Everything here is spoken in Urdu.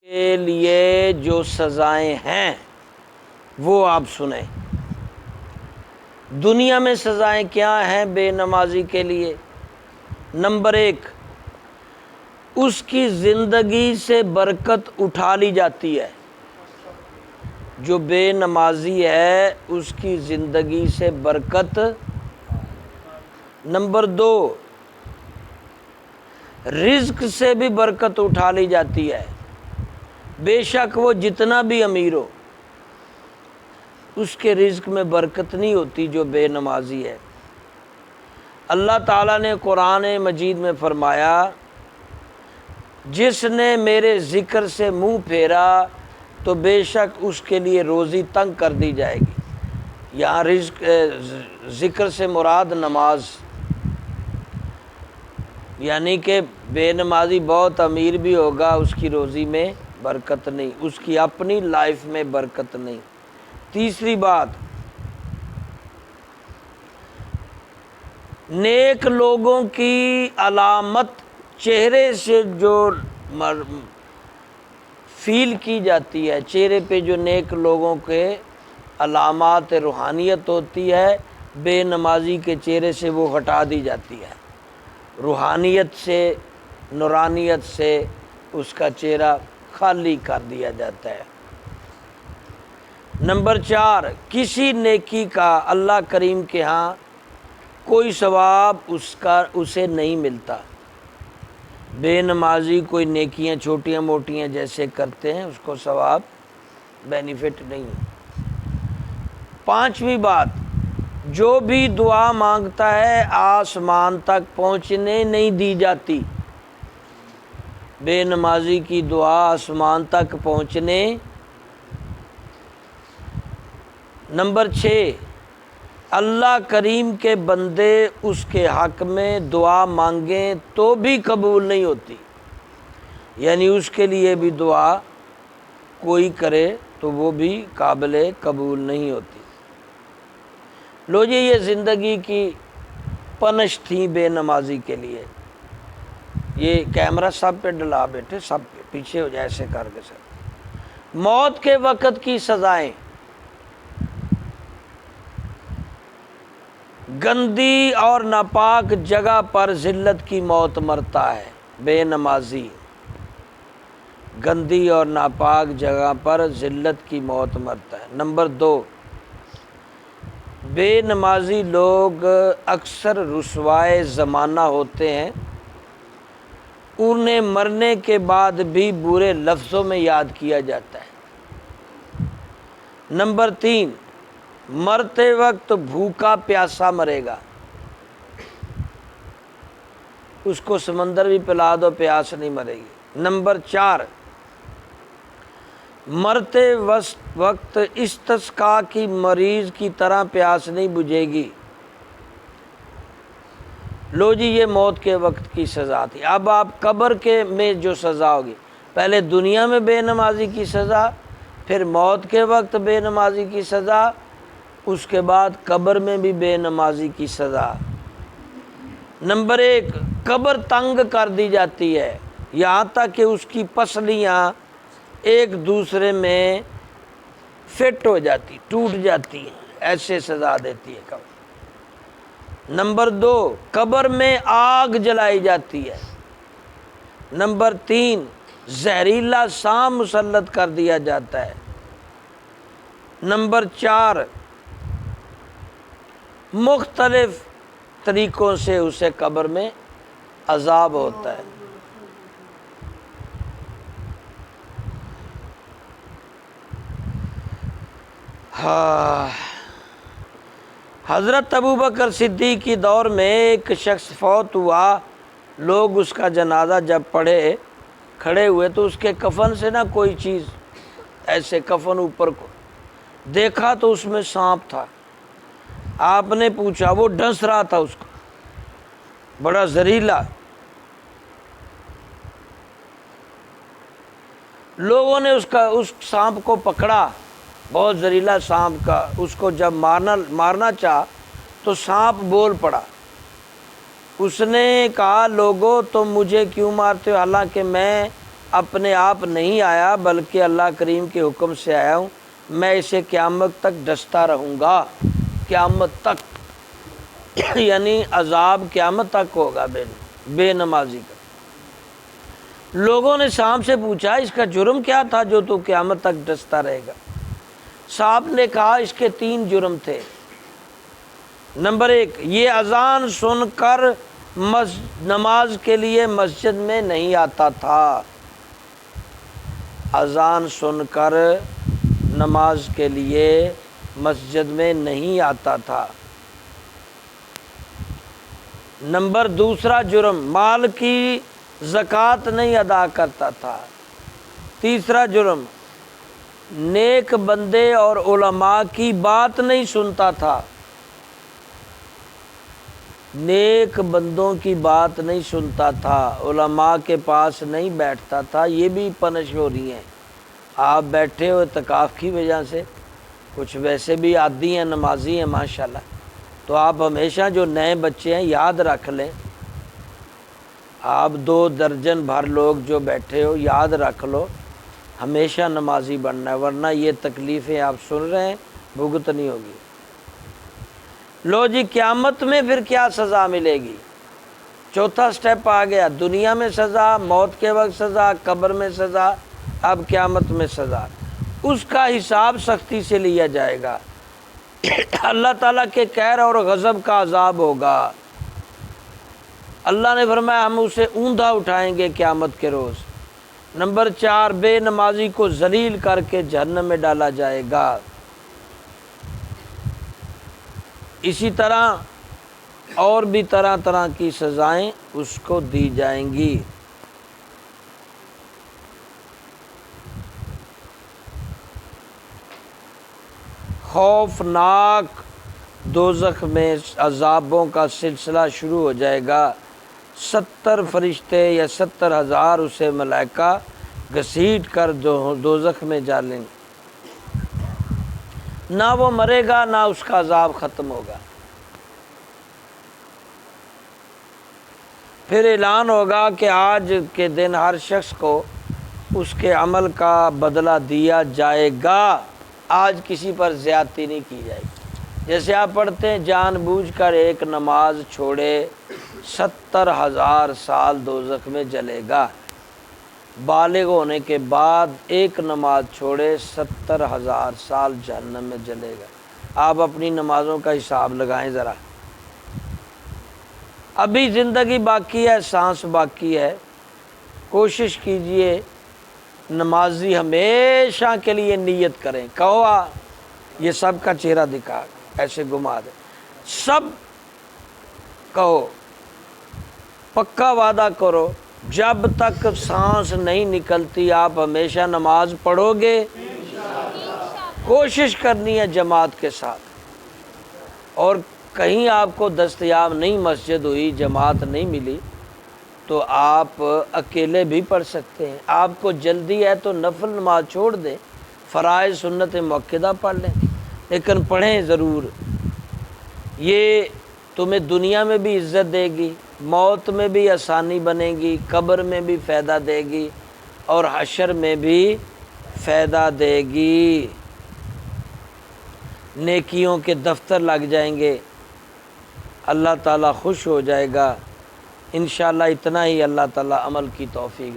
کے لیے جو سزائیں ہیں وہ آپ سنیں۔ دنیا میں سزائیں کیا ہیں بے نمازی کے لیے؟ نمبر 1، اس کی زندگی سے برکت اٹھا لی جاتی ہے۔ جو بے نمازی ہے اس کی زندگی سے برکت۔ نمبر 2، رزق سے بھی برکت اٹھا لی جاتی ہے۔ بے شک وہ جتنا بھی امیر ہو اس کے رزق میں برکت نہیں ہوتی جو بے نمازی ہے۔ اللہ تعالیٰ نے قرآن مجید میں فرمایا، جس نے میرے ذکر سے منہ پھیرا تو بے شک اس کے لیے روزی تنگ کر دی جائے گی۔ یہاں ذکر سے مراد نماز، یعنی کہ بے نمازی بہت امیر بھی ہوگا اس کی روزی میں برکت نہیں، اس کی اپنی لائف میں برکت نہیں۔ تیسری بات، نیک لوگوں کی علامت چہرے سے جو فیل کی جاتی ہے، چہرے پہ جو نیک لوگوں کے علامات روحانیت ہوتی ہے، بے نمازی کے چہرے سے وہ ہٹا دی جاتی ہے۔ روحانیت سے، نورانیت سے اس کا چہرہ خالی کر دیا جاتا ہے۔ نمبر 4، کسی نیکی کا اللہ کریم کے ہاں کوئی ثواب اسے نہیں ملتا۔ بے نمازی کوئی نیکیاں چھوٹیاں موٹیاں جیسے کرتے ہیں اس کو ثواب بینیفٹ نہیں۔ 5ویں بات، جو بھی دعا مانگتا ہے آسمان تک پہنچنے نہیں دی جاتی۔ بے نمازی کی دعا آسمان تک پہنچنے۔ نمبر 6، اللہ کریم کے بندے اس کے حق میں دعا مانگیں تو بھی قبول نہیں ہوتی، یعنی اس کے لیے بھی دعا کوئی کرے تو وہ بھی قابل قبول نہیں ہوتی۔ لو جی، یہ زندگی کی پنش تھی بے نمازی کے لیے۔ یہ کیمرہ سب پہ ڈلا بیٹھے، سب پہ پیچھے ہو جائے ایسے کر کے سب۔ موت کے وقت کی سزائیں، گندی اور ناپاک جگہ پر ذلت کی موت مرتا ہے بے نمازی۔ گندی اور ناپاک جگہ پر ذلت کی موت مرتا ہے۔ نمبر 2، بے نمازی لوگ اکثر رسوائے زمانہ ہوتے ہیں، انہیں مرنے کے بعد بھی برے لفظوں میں یاد کیا جاتا ہے۔ نمبر 3، مرتے وقت بھوکا پیاسا مرے گا، اس کو سمندر بھی پلا دو پیاس نہیں مرے گی۔ نمبر 4، مرتے وقت استسقاء کی مریض کی طرح پیاس نہیں بجھے گی۔ لو جی، یہ موت کے وقت کی سزا تھی۔ اب آپ قبر کے میں جو سزا ہوگی، پہلے دنیا میں بے نمازی کی سزا، پھر موت کے وقت بے نمازی کی سزا، اس کے بعد قبر میں بھی بے نمازی کی سزا۔ نمبر 1، قبر تنگ کر دی جاتی ہے یہاں تک کہ اس کی پسلیاں ایک دوسرے میں فٹ ہو جاتی، ٹوٹ جاتی ہیں، ایسے سزا دیتی ہے قبر۔ نمبر 2، قبر میں آگ جلائی جاتی ہے۔ نمبر 3، زہریلا سانپ مسلط کر دیا جاتا ہے۔ نمبر 4، مختلف طریقوں سے اسے قبر میں عذاب ہوتا ہے۔ حضرت ابوبکر صدیق کی دور میں ایک شخص فوت ہوا، لوگ اس کا جنازہ جب کھڑے ہوئے تو اس کے کفن سے نہ کوئی چیز ایسے کفن اوپر کو دیکھا تو اس میں سانپ تھا۔ آپ نے پوچھا، وہ ڈس رہا تھا اس کو، بڑا زہریلا۔ لوگوں نے اس سانپ کو پکڑا، بہت زہریلا سانپ کا، اس کو جب مارنا چاہا تو سانپ بول پڑا۔ اس نے کہا، لوگو تم مجھے کیوں مارتے ہو، حالانکہ میں اپنے آپ نہیں آیا بلکہ اللہ کریم کے حکم سے آیا ہوں، میں اسے قیامت تک ڈستا رہوں گا، قیامت تک یعنی عذاب قیامت تک ہوگا بے نمازی کا۔ لوگوں نے صاحب سے پوچھا اس کا جرم کیا تھا جو تو قیامت تک ڈستا رہے گا؟ صاحب نے کہا اس کے 3 جرم تھے۔ نمبر 1، یہ اذان سن کر نماز کے لیے مسجد میں نہیں آتا تھا، اذان سن کر نماز کے لیے مسجد میں نہیں آتا تھا۔ نمبر 2 جرم، مال کی زکوٰۃ نہیں ادا کرتا تھا۔ 3 جرم، نیک بندے اور علماء کی بات نہیں سنتا تھا، نیک بندوں کی بات نہیں سنتا تھا، علماء کے پاس نہیں بیٹھتا تھا۔ یہ بھی پنش ہو رہی ہیں، آپ بیٹھے ہو اعتکاف کی وجہ سے، کچھ ویسے بھی عادی ہیں، نمازی ہیں ماشاءاللہ، تو آپ ہمیشہ جو نئے بچے ہیں یاد رکھ لیں، آپ 2 درجن بھر لوگ جو بیٹھے ہو یاد رکھ لو، ہمیشہ نمازی بننا ہے، ورنہ یہ تکلیفیں آپ سن رہے ہیں بھگتنی ہوگی۔ لو جی، قیامت میں پھر کیا سزا ملے گی؟ 4تھا سٹیپ آ گیا، دنیا میں سزا، موت کے وقت سزا، قبر میں سزا، اب قیامت میں سزا۔ اس کا حساب سختی سے لیا جائے گا، اللہ تعالیٰ کے قہر اور غضب کا عذاب ہوگا۔ اللہ نے فرمایا ہم اسے اوندا اٹھائیں گے قیامت کے روز۔ نمبر 4، بے نمازی کو ذلیل کر کے جہنم میں ڈالا جائے گا۔ اسی طرح اور بھی طرح طرح کی سزائیں اس کو دی جائیں گی۔ خوفناک دوزخ میں عذابوں کا سلسلہ شروع ہو جائے گا، 70 فرشتے یا 70,000 اسے ملائکہ گھسیٹ کر دوزخ میں ڈالیں گے، نہ وہ مرے گا نہ اس کا عذاب ختم ہوگا۔ پھر اعلان ہوگا کہ آج کے دن ہر شخص کو اس کے عمل کا بدلہ دیا جائے گا، آج کسی پر زیادتی نہیں کی جائے گی۔ جیسے آپ پڑھتے ہیں جان بوجھ کر ایک نماز چھوڑے 70,000 سال دوزخ میں جلے گا، بالغ ہونے کے بعد ایک نماز چھوڑے 70,000 سال جہنم میں جلے گا۔ آپ اپنی نمازوں کا حساب لگائیں ذرا، ابھی زندگی باقی ہے، سانس باقی ہے، کوشش کیجئے نمازی ہمیشہ کے لیے نیت کریں۔ کہو یہ سب کا چہرہ دکھا، ایسے گھما دے، سب کہو، پکا وعدہ کرو، جب تک سانس نہیں نکلتی آپ ہمیشہ نماز پڑھو گے۔ کوشش کرنی ہے جماعت کے ساتھ، اور کہیں آپ کو دستیاب نہیں مسجد ہوئی، جماعت نہیں ملی، تو آپ اکیلے بھی پڑھ سکتے ہیں۔ آپ کو جلدی ہے تو نفل نماز چھوڑ دیں، فرائض سنت مؤکدہ پڑھ لیں، لیکن پڑھیں ضرور۔ یہ تمہیں دنیا میں بھی عزت دے گی، موت میں بھی آسانی بنے گی، قبر میں بھی فائدہ دے گی، اور حشر میں بھی فائدہ دے گی۔ نیکیوں کے دفتر لگ جائیں گے، اللہ تعالیٰ خوش ہو جائے گا۔ انشاءاللہ اتنا ہی، اللہ تعالیٰ عمل کی توفیق